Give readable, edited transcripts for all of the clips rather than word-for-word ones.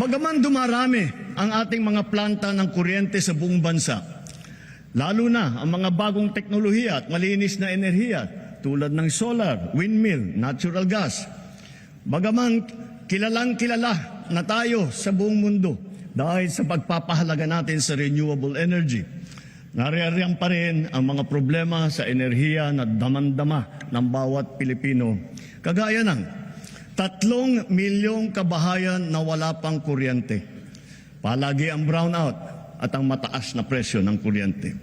Bagaman dumarami ang ating mga planta ng kuryente sa buong bansa, lalo na ang mga bagong teknolohiya at malinis na enerhiya tulad ng solar, windmill, natural gas. Bagaman kilalang-kilala na tayo sa buong mundo dahil sa pagpapahalaga natin sa renewable energy, naririyan pa rin ang mga problema sa enerhiya na damang-dama ng bawat Pilipino. Kagaya ng 3 milyong kabahayan na wala pang kuryente. Palagi ang brownout at ang mataas na presyo ng kuryente.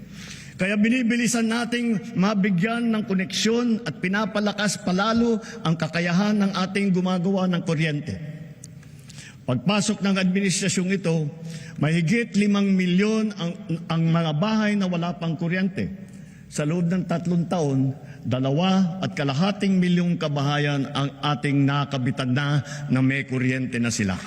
Kaya binibilisan nating mabigyan ng koneksyon at pinapalakas palalo ang kakayahan ng ating gumagawa ng kuryente. Pagpasok ng administrasyong ito, mahigit 5 milyon ang mga bahay na wala pang kuryente. Sa loob ng 3 taon, 2.5 milyong kabahayan ang ating nakabitan na may kuryente na sila.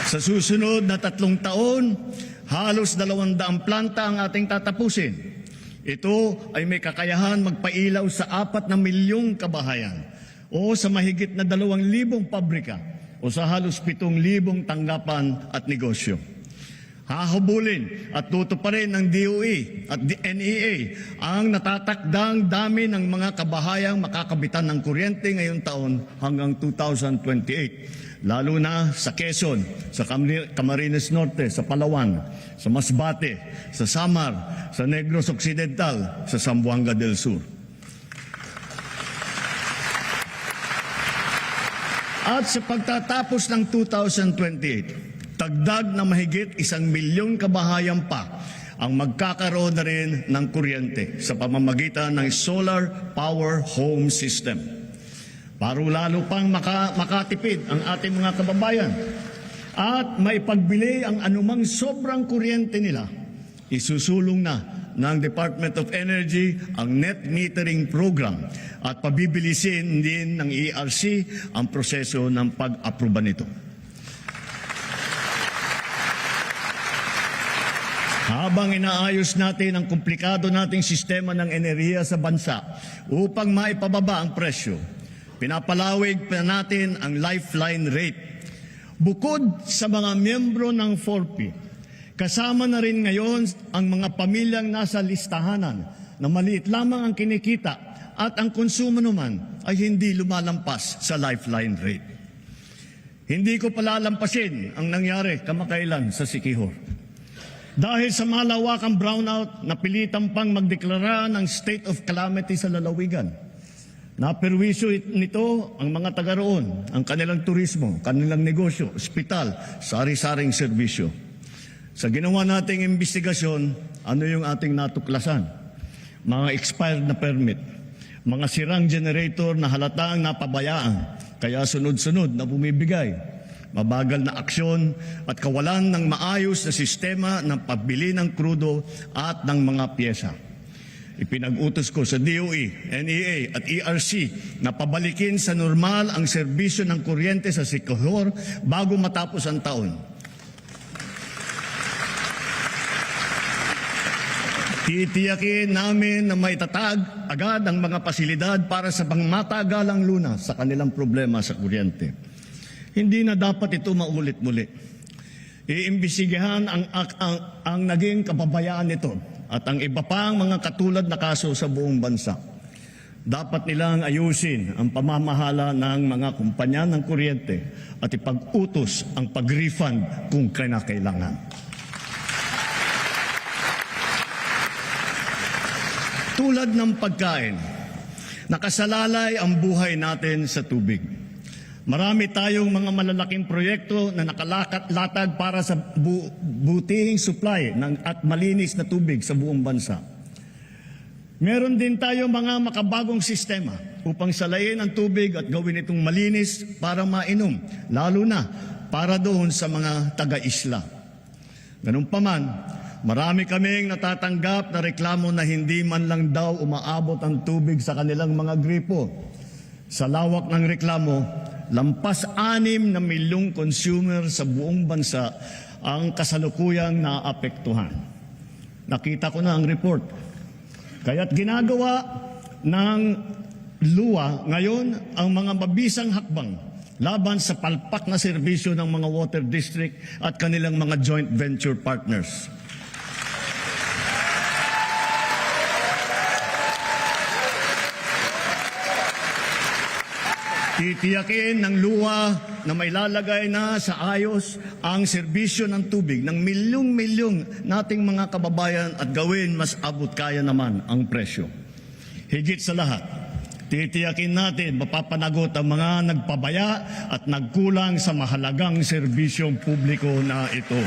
Sa susunod na 3 taon, halos 200 planta ang ating tatapusin. Ito ay may kakayahan magpailaw sa 4 milyong kabahayan o sa mahigit na 2,000 pabrika o sa halos 7,000 tanggapan at negosyo. Hahabulin at tutuparin ng DOE at NEA ang natatakdang dami ng mga kabahayang makakabitan ng kuryente ngayong taon hanggang 2028. Lalo na sa Quezon, sa Camarines Norte, sa Palawan, sa Masbate, sa Samar, sa Negros Occidental, sa Zamboanga del Sur. At sa pagtatapos ng 2028, dagdag na mahigit 1 milyong kabahayan pa ang magkakaroon na rin ng kuryente sa pamamagitan ng solar power home system. Para lalo pang makatipid ang ating mga kababayan at maipagbili ang anumang sobrang kuryente nila, isusulong na ng Department of Energy ang net metering program at pabibilisin din ng ERC ang proseso ng pag-aproba nito. Habang inaayos natin ang komplikado nating sistema ng enerhiya sa bansa upang maipababa ang presyo, pinapalawig pa natin ang lifeline rate. Bukod sa mga miyembro ng 4P, kasama na rin ngayon ang mga pamilyang nasa listahanan na maliit lamang ang kinikita at ang konsumo naman ay hindi lumalampas sa lifeline rate. Hindi ko palalampasin ang nangyari kamakailan sa Siquijor. Dahil sa malawakang brownout, napilitan pang magdeklara ng state of calamity sa lalawigan. Naperwisyo nito ang mga taga roon, ang kanilang turismo, kanilang negosyo, ospital, sari-saring serbisyo. Sa ginawa nating investigasyon, ano yung ating natuklasan? Mga expired na permit, mga sirang generator na halatang napabayaan, kaya sunod-sunod na bumibigay. Mabagal na aksyon at kawalan ng maayos na sistema ng pagbili ng krudo at ng mga pyesa. Ipinag-utos ko sa DOE, NEA at ERC na pabalikin sa normal ang serbisyo ng kuryente sa Siquijor bago matapos ang taon. Titiyakin namin na maitatag agad ang mga pasilidad para sa pangmatagalang lunas sa kanilang problema sa kuryente. Hindi na dapat ito maulit muli. Iimbestigahan ang naging kapabayaan nito at ang iba pang mga katulad na kaso sa buong bansa. Dapat nilang ayusin ang pamamahala ng mga kumpanya ng kuryente at ipag-utos ang pag-refund kung kinakailangan. Tulad ng pagkain, nakasalalay ang buhay natin sa tubig. Marami tayong mga malalaking proyekto na nakalatag para sa butihing supply at malinis na tubig sa buong bansa. Meron din tayo mga makabagong sistema upang salayin ang tubig at gawin itong malinis para mainom, lalo na para doon sa mga taga-isla. Ganun pa man, marami kaming natatanggap na reklamo na hindi man lang daw umaabot ang tubig sa kanilang mga gripo. Sa lawak ng reklamo, lampas 6 na milyong consumer sa buong bansa ang kasalukuyang naapektuhan. Nakita ko na ang report. Kaya't ginagawa ng luwa ngayon ang mga mabisang hakbang laban sa palpak na serbisyo ng mga water district at kanilang mga joint venture partners. Titiyakin ng luwa na may lalagay na sa ayos ang serbisyo ng tubig ng milyong-milyong nating mga kababayan at gawin mas abot kaya naman ang presyo. Higit sa lahat, titiyakin natin mapapanagot ang mga nagpabaya at nagkulang sa mahalagang serbisyong publiko na ito.